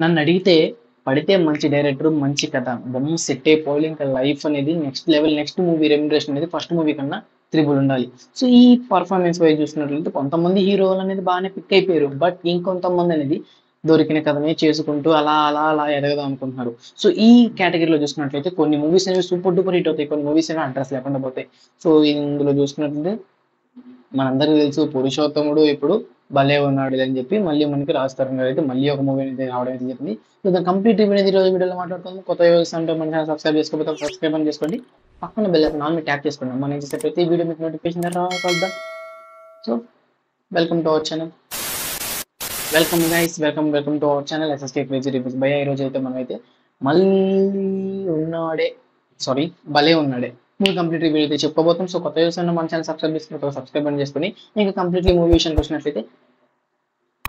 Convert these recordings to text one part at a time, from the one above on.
నన్ను అడిగితే పడితే మంచి డైరెక్టర్, మంచి కథ, బొమ్మ సెట్ అయిపోవాలి. ఇంకా లైఫ్ అనేది next level, next movie remuneration అనేది ఫస్ట్ మూవీ కన్నా త్రిబుల్ ఉండాలి. సో ఈ పర్ఫార్మెన్స్ వైజ్ చూసినట్లయితే కొంతమంది హీరోలు అనేది బాగానే పిక్ అయిపోయారు. బట్ ఇంకొంతమంది అనేది దొరికిన కథనే చేసుకుంటూ అలా అలా అలా ఎదగదాం అనుకుంటున్నారు. సో ఈ కేటగిరీలో చూసుకున్నట్లయితే కొన్ని మూవీస్ అనేవి సూపర్ డూపర్ హిట్ అవుతాయి, కొన్ని మూవీస్ అనేవి అడ్రస్ లేకుండా పోతాయి. సో ఇందులో చూసుకున్నట్లయితే మనందరికీ తెలుసు పురుషోత్తముడు ఇప్పుడు భలే ఉన్నాడు అని చెప్పి మళ్ళీ మనకి రాజ్ తరుణ్ గారు అయితే మళ్ళీ ఒక మూవీ అనేది రావడం అయితే చెప్పింది. సో దాని కంప్లీట్ రివ్యూ అనేది ఈ రోజు వీడియోలో మాట్లాడుకుందాం. కొత్త వ్యూవర్స్ అంటే మన ఛానల్ సబ్స్క్రైబ్ చేసుకోకపోతే సబ్స్క్రైబ్ అని చేసుకోండి, పక్కన బెల్ ఐకాన్ ఆల్ మీద ట్యాప్ చేసుకోండి. మనం చేసే ప్రతి వీడియో మీకు నోటిఫికేషన్ రావాలి. So welcome to our channel, welcome guys, welcome to our channel SSK crazy reviews. భయ ఈ రోజు అయితే మనం అయితే మళ్ళీ ఉన్నాడే సారీ భలే ఉన్నాడే మూవీ కంప్లీట్ రివ్యూ అయితే చెప్పుకోబోతాం. సో కొత్త వ్యూవర్స్ అంటే మన ఛానల్ సబ్స్క్రైబ్ చేసుకుంటే సబ్స్క్రైబ్ అని చేసుకుని ఇంకా కంప్లీట్లీ మూవీ విషయానికి వచ్చినట్లయితే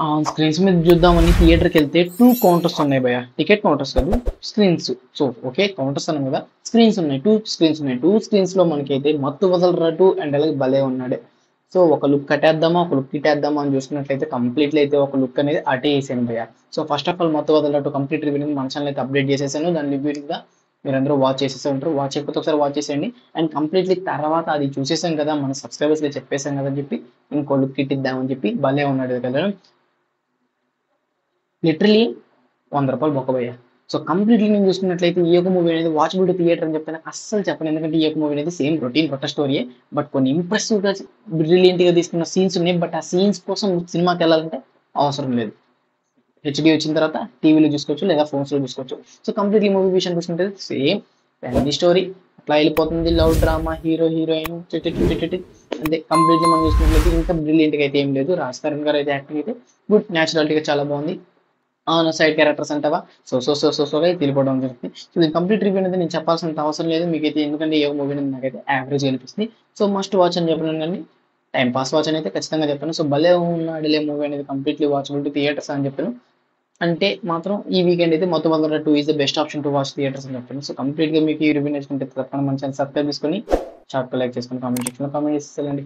ఆన్ స్క్రీన్స్ మీద చూద్దామని థియేటర్కి వెళ్తే 2 కౌంటర్స్ ఉన్నాయి భయ, టికెట్ కౌంటర్స్ కాదు స్క్రీన్స్. సో ఓకే కౌంటర్స్ అన్నాం కదా, స్క్రీన్స్ ఉన్నాయి, 2 స్క్రీన్స్ ఉన్నాయి. 2 స్క్రీన్స్ లో మనకైతే మత్తు వదలరా 2 అండ్ అలాగే భలే ఉన్నాడే. సో ఒక లుక్ కట్టేద్దామా ఒక లుక్ ఇట్టేద్దామా అని చూసుకున్నట్లయితే కంప్లీట్లీ అయితే ఒక లుక్ అనేది అటే వేసాను భయ. సో ఫస్ట్ ఆఫ్ ఆల్ మత్తు వదలరా కంప్లీట్ రివ్యూ మన ఛానల్ అయితే అప్డేట్ చేసేసాను. దాని రివ్యూ గా మీరందరూ వాచ్ చేసేసే ఉంటారు. వాచ్ చేయకపోతే ఒకసారి వాచ్ చేసేయండి. అండ్ కంప్లీట్లీ తర్వాత అది చూసేసాం కదా, మన సబ్స్క్రైబర్స్ చెప్పేసాం కదా అని చెప్పి ఇంకో లుక్ ఇట్టిద్దామని చెప్పి భలే ఉన్నాడు కదా. లిటరలీ 100 రూపాయలు బొక్కబోయా. సో కంప్లీట్లీ నేను చూసుకున్నట్లయితే ఈ యొక్క మూవీ అనేది వాచబుల్ థియేటర్ అని చెప్తాను అస్సలు చెప్పను. ఎందుకంటే ఈ యొక్క మూవీ అనేది సేమ్ రొటీన్ కొత్త స్టోరీయే, బట్ కొన్ని ఇంప్రెసివ్ గా బ్రిలియంట్ గా తీసుకున్న సీన్స్ ఉన్నాయి. బట్ ఆ సీన్స్ కోసం సినిమాకి వెళ్ళాలంటే అవసరం లేదు. హెచ్డి వచ్చిన తర్వాత టీవీలో చూసుకోవచ్చు లేదా ఫోన్స్ లో చూసుకోవచ్చు. సో కంప్లీట్లీ మూవీ విషయం చూసుకుంటే సేమ్ ఫ్యామిలీ స్టోరీ అట్లా వెళ్ళిపోతుంది. లవ్ డ్రామా, హీరో హీరోయిన్ అంటే కంప్లీట్లీ మనం చూసుకున్నట్లయితే ఇంకా బ్రిలియంట్ గా అయితే ఏం లేదు. రాజ్ తరుణ్ గారు అయితే యాక్టింగ్ అయితే గుడ్, న్యాచురాలిటీగా చాలా బాగుంది. సైడ్ క్యారెక్టర్స్ అంటావా సోగా తెలిపోవడం జరుగుతుంది. సో దీని కంప్లీట్ రివ్యూ అనేది నేను చెప్పాల్సినంత అవసరం లేదు మీకైతే, ఎందుకంటే ఏ మూవీ అనేది నాకైతే యావరేజ్ అనిపిస్తుంది. సో మస్ట్ వాచ్ అని చెప్పినాను కానీ టైం పాస్ వాచ్ అని అయితే ఖచ్చితంగా చెప్పాను. సో భలే ఉన్నాడులే మూవీ అనేది కంప్లీట్లీ వాచబుల్ టు థియేటర్స్ అని చెప్పాను. అంటే మాత్రం ఈ వీకెండ్ అయితే మొత్తం 2 is the best option to watch theatres అని చెప్పాను. సో కంప్లీట్ గా మీకు ఈ రివ్యూ నచ్చుకుంటే తప్పకుండా మన ఛానల్ సబ్స్క్రైబ్ చేసుకొని షార్ట్ లైక్ చేసుకొని కామెంట్ సెక్షన్లో కామెంట్ చేసేయాలండి.